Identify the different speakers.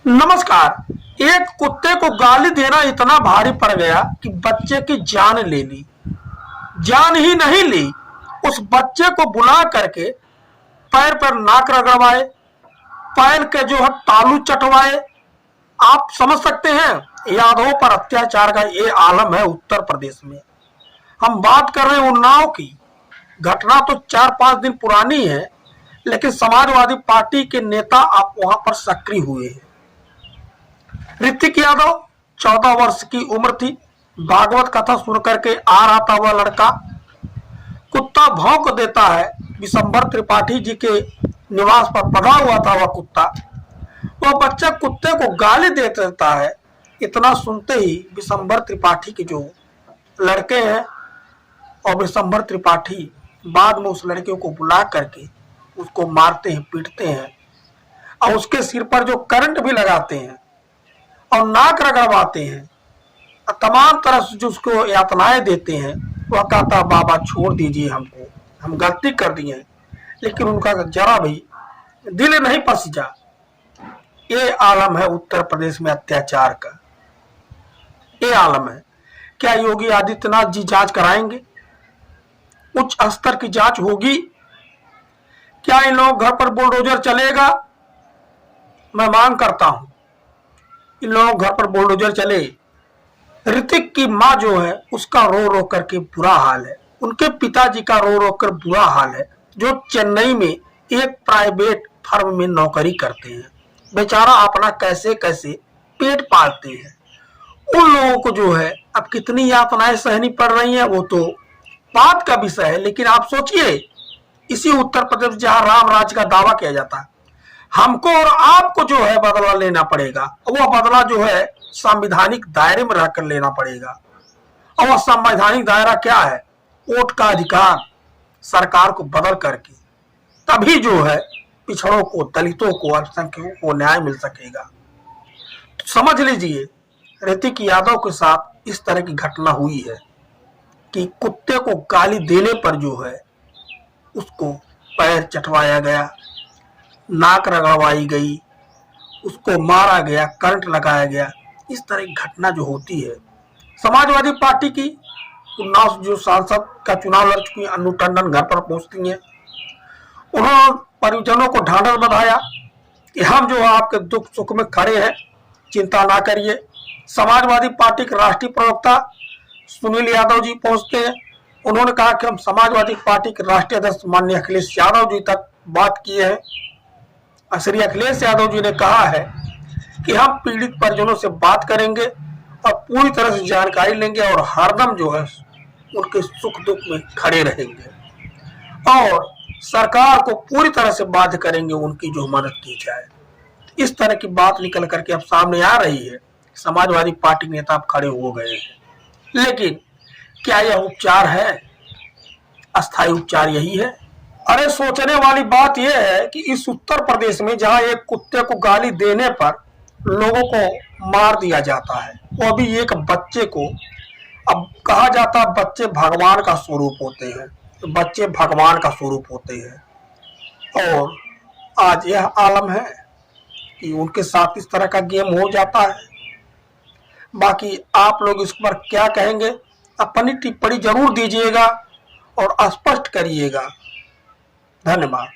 Speaker 1: नमस्कार। एक कुत्ते को गाली देना इतना भारी पड़ गया कि बच्चे की जान ले ली। जान ही नहीं ली, उस बच्चे को बुला करके पैर पर नाक रगड़वाए, पैर के जो है तालू चटवाए। आप समझ सकते हैं यादवों पर अत्याचार का ये आलम है उत्तर प्रदेश में। हम बात कर रहे हैं उन्नाव की। घटना तो 4-5 दिन पुरानी है, लेकिन समाजवादी पार्टी के नेता आप वहां पर सक्रिय हुए हैं। ऋतिक यादव 14 वर्ष की उम्र थी। भागवत कथा सुन करके आ रहा था वह लड़का। कुत्ता भौंक देता है। विशंबर त्रिपाठी जी के निवास पर पड़ा हुआ था वह कुत्ता। वह बच्चा कुत्ते को गाली दे देता है। इतना सुनते ही विशंबर त्रिपाठी के जो लड़के हैं और विशंबर त्रिपाठी बाद में उस लड़के को बुला करके उसको मारते हैं, पीटते हैं और उसके सिर पर जो करंट भी लगाते हैं और नाक रगड़वाते हैं और तमाम तरह से जो उसको यातनाएं देते हैं। वह कहता बाबा छोड़ दीजिए हमको, हम गलती कर दिए हैं, लेकिन उनका जरा भी दिल नहीं पसीजा। ये आलम है उत्तर प्रदेश में अत्याचार का, ये आलम है। क्या योगी आदित्यनाथ जी जांच कराएंगे? उच्च स्तर की जांच होगी? क्या इन लोगों घर पर बुलडोजर चलेगा? मैं मांग करता हूं इन लोगों घर पर बुलडोजर चले। ऋतिक की माँ जो है उसका रो रो करके बुरा हाल है, उनके पिताजी का रो रो कर बुरा हाल है, जो चेन्नई में एक प्राइवेट फर्म में नौकरी करते हैं। बेचारा अपना कैसे कैसे पेट पालते हैं। उन लोगों को जो है अब कितनी यातनाएं सहनी पड़ रही हैं वो तो बात का विषय है। लेकिन आप सोचिए, इसी उत्तर प्रदेश जहां राम राज्य का दावा किया जाता है, हमको और आपको जो है बदला लेना पड़ेगा। वह बदला जो है संवैधानिक दायरे में रहकर लेना पड़ेगा। और वह संवैधानिक दायरा क्या है? वोट का अधिकार सरकार को बदल करके, तभी जो है पिछड़ों को, दलितों को, अल्पसंख्यकों को न्याय मिल सकेगा। तो समझ लीजिए ऋतिक यादव के साथ इस तरह की घटना हुई है कि कुत्ते को गाली देने पर जो है उसको पैर चटवाया गया, नाक रगड़वाई गई, उसको मारा गया, करंट लगाया गया। इस तरह की घटना जो होती है, समाजवादी पार्टी की उन्नाव जो सांसद का चुनाव लड़ चुकी अन्नू टंडन घर पर पहुंचती हैं। उन्होंने परिजनों को ढांढस बंधाया कि हम जो आपके दुख सुख में खड़े हैं, चिंता ना करिए। समाजवादी पार्टी के राष्ट्रीय प्रवक्ता सुनील यादव जी पहुंचते हैं। उन्होंने कहा कि हम समाजवादी पार्टी के राष्ट्रीय अध्यक्ष माननीय अखिलेश यादव जी तक बात किए हैं। श्री अखिलेश यादव जी ने कहा है कि हम पीड़ित परिजनों से बात करेंगे और पूरी तरह से जानकारी लेंगे और हरदम जो है उनके सुख दुख में खड़े रहेंगे और सरकार को पूरी तरह से बाध्य करेंगे उनकी जो मदद की जाए। इस तरह की बात निकल करके अब सामने आ रही है। समाजवादी पार्टी नेता अब खड़े हो गए हैं। लेकिन क्या यह उपचार है? अस्थायी उपचार यही है? अरे सोचने वाली बात यह है कि इस उत्तर प्रदेश में जहां एक कुत्ते को गाली देने पर लोगों को मार दिया जाता है, वो भी एक बच्चे को। अब कहा जाता है बच्चे भगवान का स्वरूप होते हैं, तो बच्चे भगवान का स्वरूप होते हैं। और आज यह आलम है कि उनके साथ इस तरह का गेम हो जाता है। बाकी आप लोग इस पर क्या कहेंगे? अपनी टिप्पणी जरूर दीजिएगा और स्पष्ट करिएगा। धन्यवाद।